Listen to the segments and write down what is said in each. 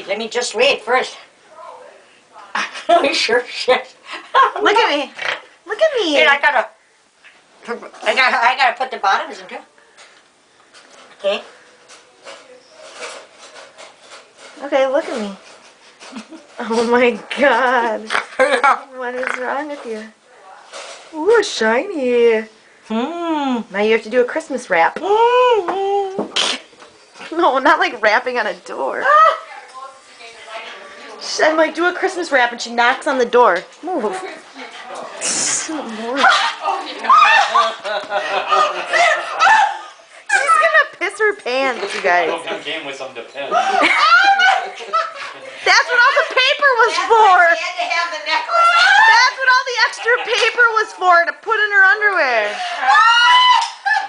Let me just read first. Sure shit. Look at me. Look at me. Here, I gotta put the bottoms in too. Okay. Okay, look at me. Oh my god. What is wrong with you? Ooh, shiny. Now you have to do a Christmas wrap. No, not like wrapping on a door. I'm like, do a Christmas wrap, and she knocks on the door. Move. She's gonna piss her pants, you guys. I came with some defense. That's what all the paper was for. She had to have the necklace. That's what all the extra paper was for, to put in her underwear.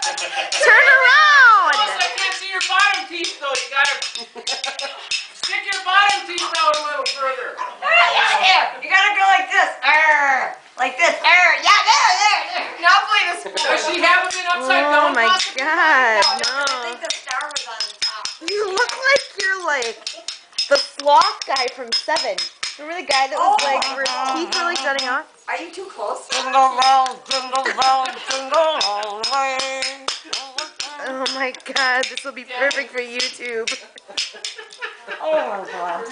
Turn around. Plus, I can't see your bottom teeth, though. You gotta stick your bottom teeth out a little further. Yeah, you gotta go like this. Like this. Yeah, there. Now play this. Does she have them in upside down? Oh my possibly? god, I no. think the star was on the top. You look like you're like the sloth guy from Seven. Remember the guy that was like, where his teeth were like jutting out? Are you too close? Oh my god, this will be perfect for YouTube. Oh my god.